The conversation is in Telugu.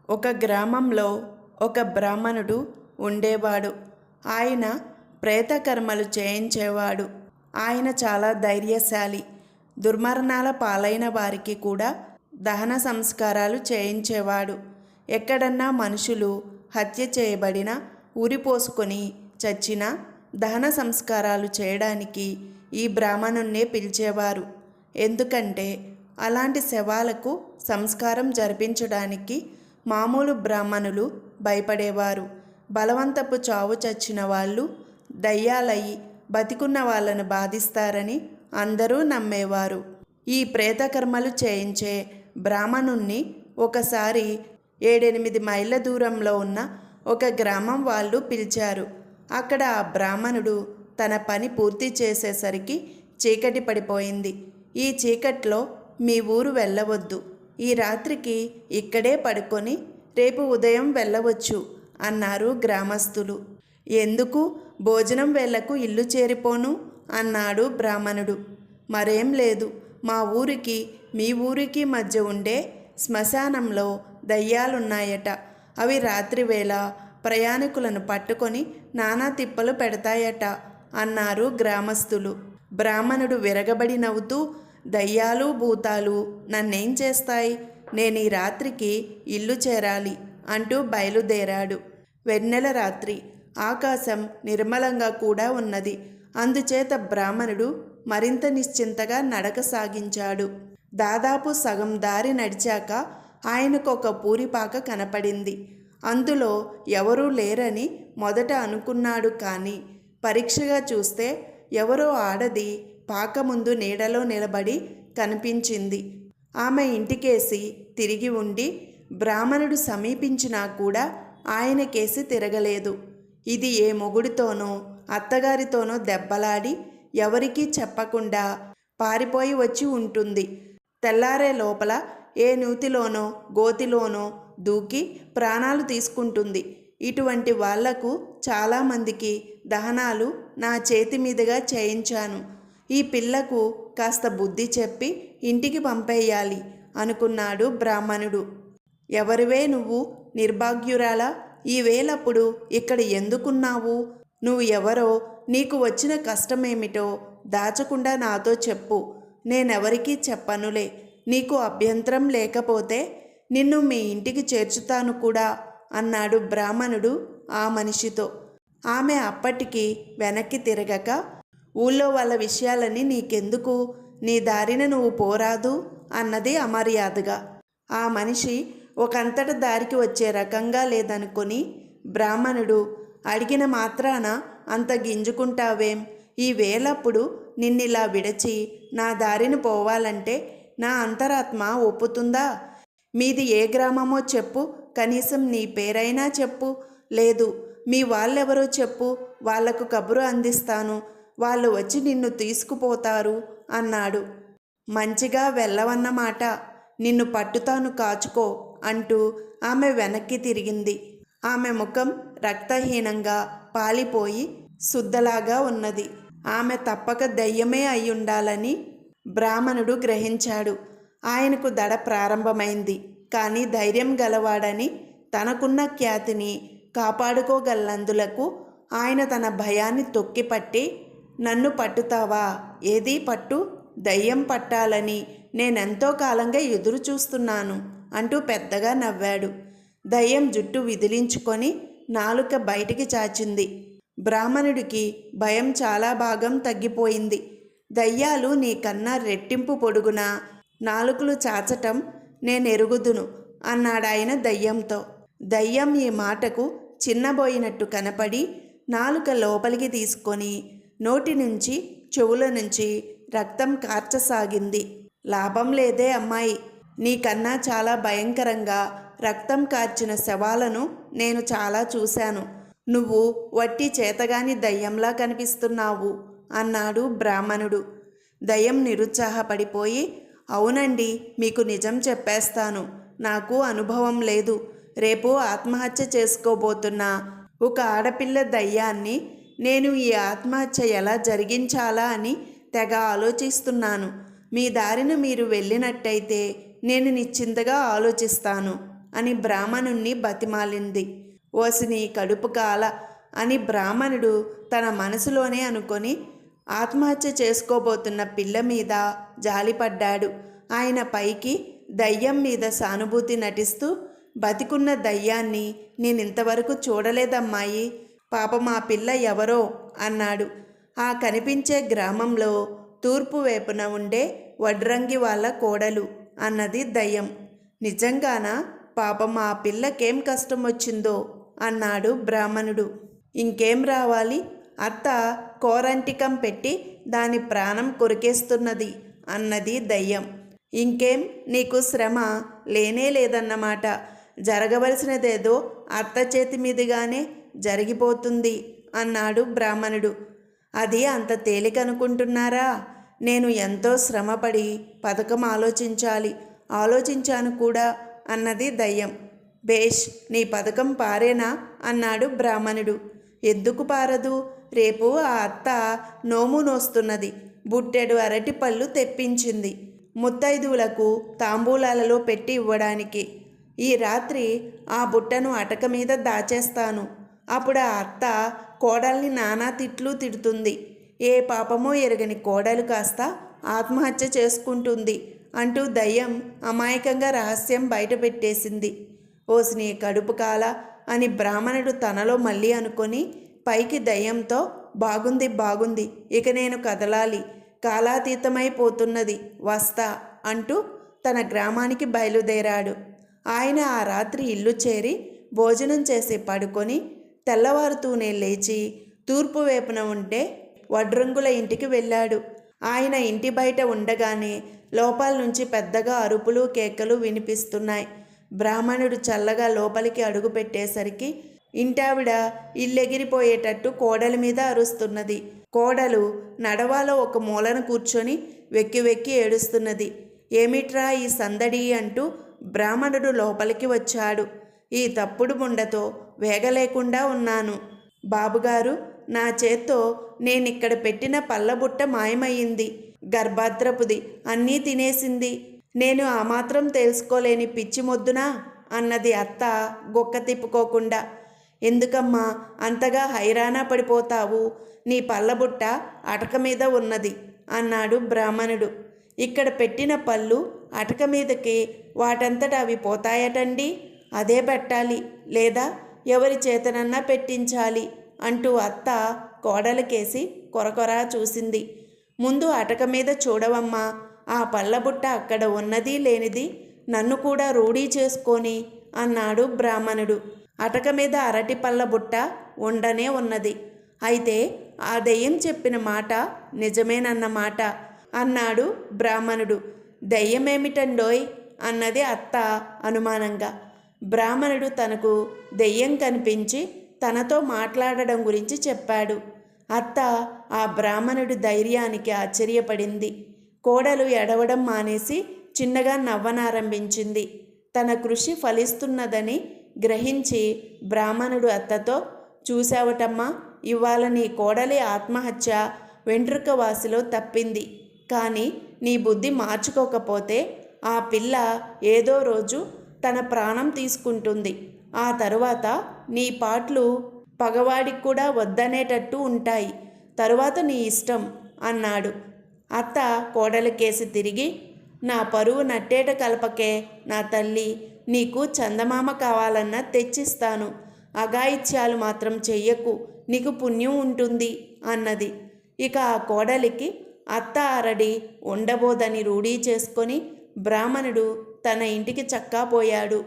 ఒక గ్రామంలో ఒక బ్రాహ్మణుడు ఉండేవాడు. ఆయన ప్రేతకర్మలు చేయించేవాడు. ఆయన చాలా ధైర్యశాలి. దుర్మరణాల పాలైన వారికి కూడా దహన సంస్కారాలు చేయించేవాడు. ఎక్కడన్నా మనుషులు హత్య చేయబడినా, ఉరిపోసుకొని చచ్చినా దహన సంస్కారాలు చేయడానికి ఈ బ్రాహ్మణున్నే పిలిచేవారు. ఎందుకంటే అలాంటి శవాలకు సంస్కారం జరిపించడానికి మామూలు బ్రాహ్మణులు భయపడేవారు. బలవంతపు చావు చచ్చిన వాళ్ళు దయ్యాలయ్యి బతికున్న వాళ్ళను బాధిస్తారని అందరూ నమ్మేవారు. ఈ ప్రేతకర్మలు చేయించే బ్రాహ్మణుణ్ణి ఒకసారి 7-8 మైళ్ళ దూరంలో ఉన్న ఒక గ్రామం వాళ్ళు పిలిచారు. అక్కడ ఆ బ్రాహ్మణుడు తన పని పూర్తి చేసేసరికి చీకటి పడిపోయింది. ఈ చీకట్లో మీ ఊరు వెళ్ళవద్దు, ఈ రాత్రికి ఇక్కడే పడుకొని రేపు ఉదయం వెళ్ళవచ్చు అన్నారు గ్రామస్తులు. ఎందుకు? భోజనం వేళకు ఇల్లు చేరిపోను అన్నాడు బ్రాహ్మణుడు. మరేం లేదు, మా ఊరికి మీ ఊరికి మధ్య ఉండే శ్మశానంలో దయ్యాలున్నాయట. అవి రాత్రివేళ ప్రయాణికులను పట్టుకొని నానా తిప్పలు పెడతాయట అన్నారు గ్రామస్తులు. బ్రాహ్మణుడు విరగబడి నవ్వుతూ, దయ్యాలు భూతాలు నన్నేం చేస్తాయి, నేను ఈ రాత్రికి ఇల్లు చేరాలి అంటూ బయలుదేరాడు. వెన్నెల రాత్రి, ఆకాశం నిర్మలంగా కూడా ఉన్నది. అందుచేత బ్రాహ్మణుడు మరింత నిశ్చింతగా నడక సాగించాడు. దాదాపు సగం దారి నడిచాక ఆయనకు ఒక పూరిపాక కనపడింది. అందులో ఎవరూ లేరని మొదట అనుకున్నాడు. కానీ పరీక్షగా చూస్తే ఎవరో ఆడది పాక ముందు నీడలో నిలబడి కనిపించింది. ఆమె ఇంటికేసి తిరిగి ఉండి బ్రాహ్మణుడు సమీపించినా కూడా ఆయనకేసి తిరగలేదు. ఇది ఏ మొగుడితోనో అత్తగారితోనో దెబ్బలాడి ఎవరికీ చెప్పకుండా పారిపోయి వచ్చి ఉంటుంది. తెల్లారే లోపల ఏ నూతిలోనో గోతిలోనో దూకి ప్రాణాలు తీసుకుంటుంది. ఇటువంటి వాళ్లకు చాలామందికి దహనాలు నా చేతి మీదుగా చేయించాను. ఈ పిల్లకు కాస్త బుద్ధి చెప్పి ఇంటికి పంపేయాలి అనుకున్నాడు బ్రాహ్మణుడు. ఎవరివే నువ్వు, నిర్భాగ్యురాలా? ఈ వేళప్పుడు ఇక్కడ ఎందుకున్నావు? నువ్వు ఎవరో, నీకు వచ్చిన కష్టమేమిటో దాచకుండా నాతో చెప్పు. నేనెవరికీ చెప్పనులే. నీకు అభ్యంతరం లేకపోతే నిన్ను మీ ఇంటికి చేర్చుతాను కూడా అన్నాడు బ్రాహ్మణుడు ఆ మనిషితో. ఆమె అప్పటికి వెనక్కి తిరగక, ఊళ్ళో వాళ్ళ విషయాలని నీకెందుకు, నీ దారిన నువ్వు పోరాదు అన్నది అమర్యాదగా. ఆ మనిషి ఒకంతట దారికి వచ్చే రకంగా లేదనుకొని, బ్రాహ్మణుడు, అడిగిన మాత్రాన అంత గింజుకుంటావేం? ఈ వేళప్పుడు నిన్నిలా విడచి నా దారిని పోవాలంటే నా అంతరాత్మ ఒప్పుతుందా? మీది ఏ గ్రామమో చెప్పు, కనీసం నీ పేరైనా చెప్పు. లేదు, మీ వాళ్ళెవరో చెప్పు, వాళ్లకు కబురు అందిస్తాను, వాళ్ళు వచ్చి నిన్ను తీసుకుపోతారు అన్నాడు. మంచిగా వెళ్ళవన్నమాట, నిన్ను పట్టుతాను, కాచుకో అంటూ ఆమె వెనక్కి తిరిగింది. ఆమె ముఖం రక్తహీనంగా పాలిపోయి శుద్ధలాగా ఉన్నది. ఆమె తప్పక దయ్యమే అయ్యుండాలని బ్రాహ్మణుడు గ్రహించాడు. ఆయనకు దడ ప్రారంభమైంది. కానీ ధైర్యం గలవాడని, తనకున్న ఖ్యాతిని కాపాడుకోగలందులకు ఆయన తన భయాన్ని తొక్కిపట్టి, నన్ను పట్టుతావా? ఏదీ పట్టు, దయ్యం పట్టాలని నేనెంతో కాలంగా ఎదురు చూస్తున్నాను అంటూ పెద్దగా నవ్వాడు. దయ్యం జుట్టు విదిలించుకొని నాలుక బయటికి చాచింది. బ్రాహ్మణుడికి భయం చాలా భాగం తగ్గిపోయింది. దయ్యాలు నీకన్నా రెట్టింపు పొడుగున నాలుకలు చాచటం నేనెరుగుదును అన్నాడాయన దయ్యంతో. దయ్యం ఈ మాటకు చిన్నబోయినట్టు కనపడి నాలుక లోపలికి తీసుకొని నోటి నుంచి చెవుల నుంచి రక్తం కార్చసాగింది. లాభం లేదే అమ్మాయి, నీకన్నా చాలా భయంకరంగా రక్తం కార్చిన శవాలను నేను చాలా చూశాను. నువ్వు వట్టి చేతగాని దయ్యంలా కనిపిస్తున్నావు అన్నాడు బ్రాహ్మణుడు. దయ్యం నిరుత్సాహపడిపోయి, అవునండి, మీకు నిజం చెప్పేస్తాను, నాకు అనుభవం లేదు. రేపు ఆత్మహత్య చేసుకోబోతున్న ఒక ఆడపిల్ల దయ్యాన్ని నేను ఈ ఆత్మహత్య ఎలా జరిగించాలా అని తెగ ఆలోచిస్తున్నాను. మీ దారిన మీరు వెళ్ళినట్టయితే నేను నిశ్చింతగా ఆలోచిస్తాను అని బ్రాహ్మణుణ్ణి బతిమాలింది. ఓసిని కడుపు కాల అని బ్రాహ్మణుడు తన మనసులోనే అనుకొని ఆత్మహత్య చేసుకోబోతున్న పిల్ల మీద జాలిపడ్డాడు. ఆయన పైకి దయ్యం మీద సానుభూతి నటిస్తూ, బతికున్న దయ్యాన్ని నేనింతవరకు చూడలేదమ్మాయి, పాపం ఆ పిల్ల ఎవరో అన్నాడు. ఆ కనిపించే గ్రామంలో తూర్పు వైపున ఉండే వడ్రంగి వాళ్ళ కోడలు అన్నది దయ్యం. నిజంగానా? పాపం ఆ పిల్లకేం కష్టం వచ్చిందో అన్నాడు బ్రాహ్మణుడు. ఇంకేం రావాలి, అత్త కోరంటికం పెట్టి దాని ప్రాణం కొరికేస్తున్నది అన్నది దయ్యం. ఇంకేం, నీకు శ్రమ లేనే లేదన్నమాట. జరగవలసినదేదో అత్త చేతి మీదుగానే జరిగిపోతుంది అన్నాడు బ్రాహ్మణుడు. అది అంత తేలికనుకుంటున్నారా? నేను ఎంతో శ్రమపడి పథకం ఆలోచించాను కూడా అన్నది దయ్యం. బేష్, నీ పథకం పారేనా అన్నాడు బ్రాహ్మణుడు. ఎందుకు పారదు? రేపు ఆ అత్త నోము నోస్తున్నది. బుట్టెడు అరటిపళ్ళు తెప్పించింది ముత్తైదువులకు తాంబూలాలలో పెట్టి ఇవ్వడానికి. ఈ రాత్రి ఆ బుట్టను అటక మీద దాచేస్తాను. అప్పుడు ఆ అత్త కోడల్ని నానా తిట్లు తిడుతుంది. ఏ పాపమో ఎరగని కోడలు కాస్త ఆత్మహత్య చేసుకుంటుంది అంటూ దయ్యం అమాయకంగా రహస్యం బయటపెట్టేసింది. ఓసిని కడుపు కాల అని బ్రాహ్మణుడు తనలో మళ్ళీ అనుకొని పైకి దయ్యంతో, బాగుంది, ఇక నేను కదలాలి, కాలాతీతమైపోతున్నది, వస్తా అంటూ తన గ్రామానికి బయలుదేరాడు. ఆయన ఆ రాత్రి ఇల్లు చేరి భోజనం చేసి పడుకొని తెల్లవారుతూనే లేచి తూర్పు వైపున ఉంటే వడ్రంగుల ఇంటికి వెళ్ళాడు. ఆయన ఇంటి బయట ఉండగానే లోపల నుంచి పెద్దగా అరుపులు కేకలు వినిపిస్తున్నాయి. బ్రాహ్మణుడు చల్లగా లోపలికి అడుగు పెట్టేసరికి ఇంటావిడ ఇల్లెగిరిపోయేటట్టు కోడలి మీద అరుస్తున్నది. కోడలు నడవాలో ఒక మూలను కూర్చొని వెక్కి వెక్కి ఏడుస్తున్నది. ఏమిట్రా ఈ సందడి అంటూ బ్రాహ్మణుడు లోపలికి వచ్చాడు. ఈ తప్పుడు ముండతో వేగలేకుండా ఉన్నాను బాబుగారు. నా చేత్తో నేనిక్కడ పెట్టిన పళ్ళబుట్ట మాయమయ్యింది. గర్భాద్రపుది అన్నీ తినేసింది. నేను ఆ మాత్రం తెలుసుకోలేని పిచ్చి మొద్దునా అన్నది అత్త గొక్క తిప్పుకోకుండా. ఎందుకమ్మా అంతగా హైరానా పడిపోతావు? నీ పళ్ళబుట్ట అటక మీద ఉన్నది అన్నాడు బ్రాహ్మణుడు. ఇక్కడ పెట్టిన పళ్ళు అటక మీదకి వాటంతట అవి పోతాయటండి. అదే పెట్టాలి, లేదా ఎవరి చేతనన్నా పెట్టించాలి అంటూ అత్త కోడలకేసి కొరకొరా చూసింది. ముందు అటక మీద చూడవమ్మా, ఆ పళ్ళబుట్ట అక్కడ ఉన్నది లేనిది నన్ను కూడా రూఢీ చేసుకొని అన్నాడు బ్రాహ్మణుడు. అటక మీద అరటి పళ్ళ బుట్ట ఉండనే ఉన్నది. అయితే ఆ దెయ్యం చెప్పిన మాట నిజమేనన్నమాట అన్నాడు బ్రాహ్మణుడు. దెయ్యమేమిటండోయ్ అన్నది అత్త అనుమానంగా. బ్రాహ్మణుడు తనకు దెయ్యం కనిపించి తనతో మాట్లాడడం గురించి చెప్పాడు. అత్త ఆ బ్రాహ్మణుడి ధైర్యానికి ఆశ్చర్యపడింది. కోడలు ఎడవడం మానేసి చిన్నగా నవ్వనారంభించింది. తన కృషి ఫలిస్తున్నదని గ్రహించి బ్రాహ్మణుడు అత్తతో, చూశావటమ్మా, ఇవాళ నీ కోడలి ఆత్మహత్య వెంట్రుక వాసిలో తప్పింది. కానీ నీ బుద్ధి మార్చుకోకపోతే ఆ పిల్ల ఏదో రోజు తన ప్రాణం తీసుకుంటుంది. ఆ తరువాత నీ పాటలు పగవాడికి కూడా వద్దనేటట్టు ఉంటాయి. తరువాత నీ ఇష్టం అన్నాడు. అత్త కోడలికేసి తిరిగి, నా పరువు నట్టేట కలపకే నా తల్లి, నీకు చందమామ కావాలన్నా తెచ్చిస్తాను. అఘాయిత్యాలు మాత్రం చెయ్యకు, నీకు పుణ్యం ఉంటుంది అన్నది. ఇక ఆ కోడలికి అత్త అరడి ఉండబోదని రూఢీ చేసుకొని బ్రాహ్మణుడు తన ఇంటికి చక్కా పోయాడు.